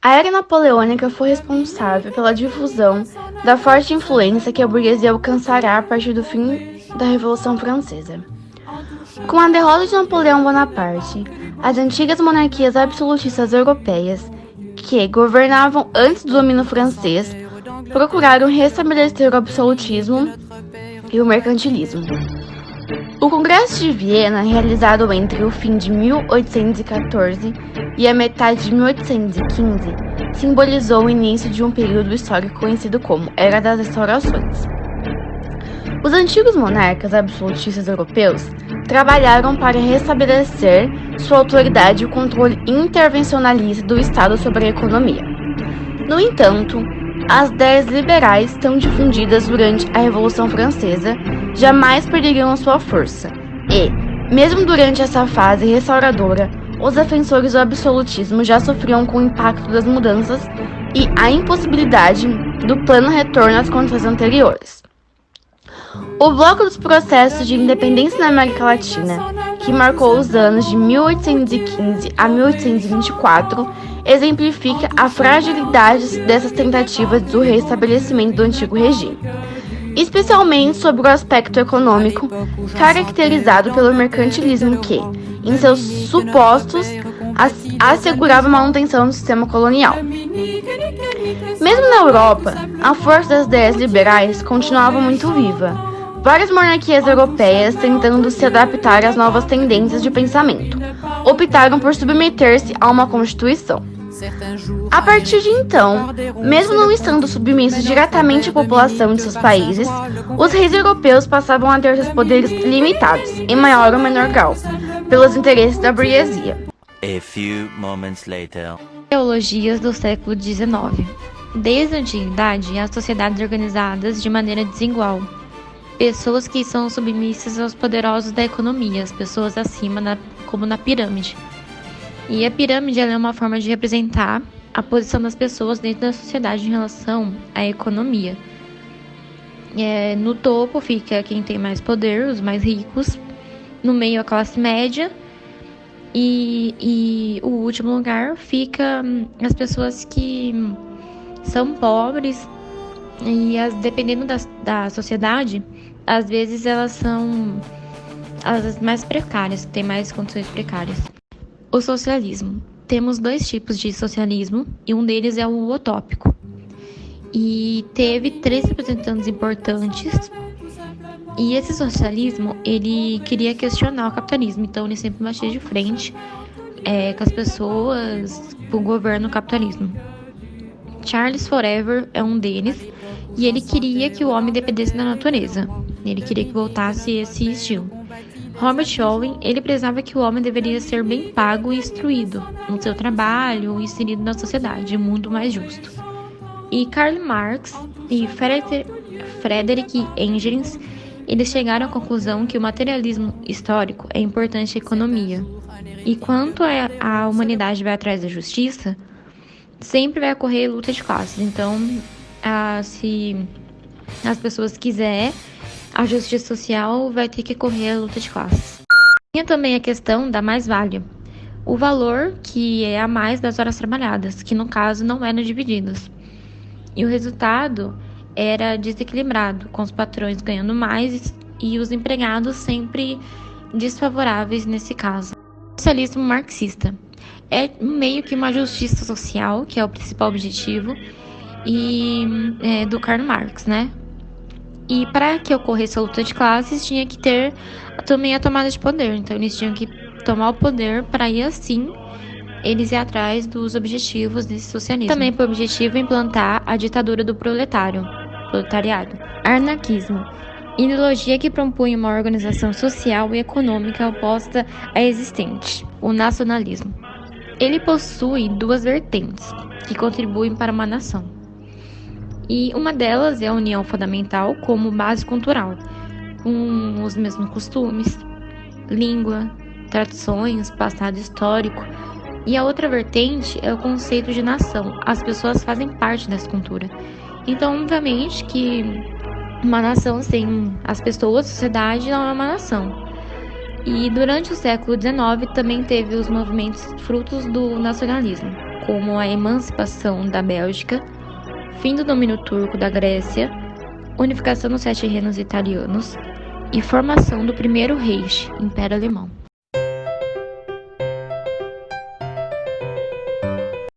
A era napoleônica foi responsável pela difusão da forte influência que a burguesia alcançará a partir do fim da Revolução Francesa. Com a derrota de Napoleão Bonaparte, as antigas monarquias absolutistas europeias, que governavam antes do domínio francês, procuraram restabelecer o absolutismo e o mercantilismo. O Congresso de Viena, realizado entre o fim de 1814 e a metade de 1815, simbolizou o início de um período histórico conhecido como Era das Restaurações. Os antigos monarcas absolutistas europeus trabalharam para restabelecer sua autoridade e o controle intervencionalista do Estado sobre a economia. No entanto, as ideias liberais tão difundidas durante a Revolução Francesa jamais perderiam sua força e, mesmo durante essa fase restauradora, os defensores do absolutismo já sofriam com o impacto das mudanças e a impossibilidade do plano retorno às condições anteriores. O bloco dos processos de independência na América Latina, que marcou os anos de 1815 a 1824, exemplifica a fragilidade dessas tentativas do restabelecimento do antigo regime, especialmente sobre o aspecto econômico, caracterizado pelo mercantilismo que, em seus supostos, assegurava a manutenção do sistema colonial. Mesmo na Europa, a força das ideias liberais continuava muito viva. Várias monarquias europeias, tentando se adaptar às novas tendências de pensamento, optaram por submeter-se a uma constituição. A partir de então, mesmo não estando submissos diretamente à população de seus países, os reis europeus passavam a ter seus poderes limitados, em maior ou menor grau, pelos interesses da burguesia. Teologias do século XIX. Desde a antiguidade, as sociedades organizadas de maneira desigual. Pessoas que são submissas aos poderosos da economia, as pessoas acima, como na pirâmide. E a pirâmide ela é uma forma de representar a posição das pessoas dentro da sociedade em relação à economia. No topo fica quem tem mais poder, os mais ricos. No meio, a classe média. E o último lugar fica as pessoas que são pobres. E dependendo da sociedade, às vezes elas são as mais precárias, que têm mais condições precárias. O socialismo. Temos dois tipos de socialismo e um deles é o utópico. E teve 3 representantes importantes. E esse socialismo, ele queria questionar o capitalismo. Então, ele sempre batia de frente com as pessoas, com o governo capitalismo. Charles Forever é um deles. E ele queria que o homem dependesse da natureza. Ele queria que voltasse esse estilo. Robert Owen, ele prezava que o homem deveria ser bem pago e instruído no seu trabalho, inserido na sociedade, um mundo mais justo. E Karl Marx e Frederick Engels, eles chegaram à conclusão que o materialismo histórico é importante à economia. E quanto a humanidade vai atrás da justiça, sempre vai ocorrer luta de classes. Então, se as pessoas quiserem a justiça social, vai ter que correr a luta de classes. Tinha também a questão da mais-valia, o valor que é a mais das horas trabalhadas, que no caso não eram divididas. E o resultado era desequilibrado, com os patrões ganhando mais e os empregados sempre desfavoráveis nesse caso. O socialismo marxista é meio que uma justiça social, que é o principal objetivo, e do Karl Marx, né? E para que ocorresse a luta de classes, tinha que ter também a tomada de poder. Então, eles tinham que tomar o poder para ir assim, eles ir atrás dos objetivos desse socialismo. Também por objetivo implantar a ditadura do proletariado. Anarquismo. Ideologia que propunha uma organização social e econômica oposta à existente. O nacionalismo. Ele possui 2 vertentes que contribuem para uma nação. E uma delas é a união fundamental como base cultural, com os mesmos costumes, língua, tradições, passado histórico. E a outra vertente é o conceito de nação. As pessoas fazem parte dessa cultura. Então, obviamente, que uma nação sem as pessoas, a sociedade, não é uma nação. E durante o século XIX também teve os movimentos frutos do nacionalismo, como a emancipação da Bélgica, fim do domínio turco da Grécia, unificação dos 7 reinos italianos e formação do primeiro Reich, Império Alemão.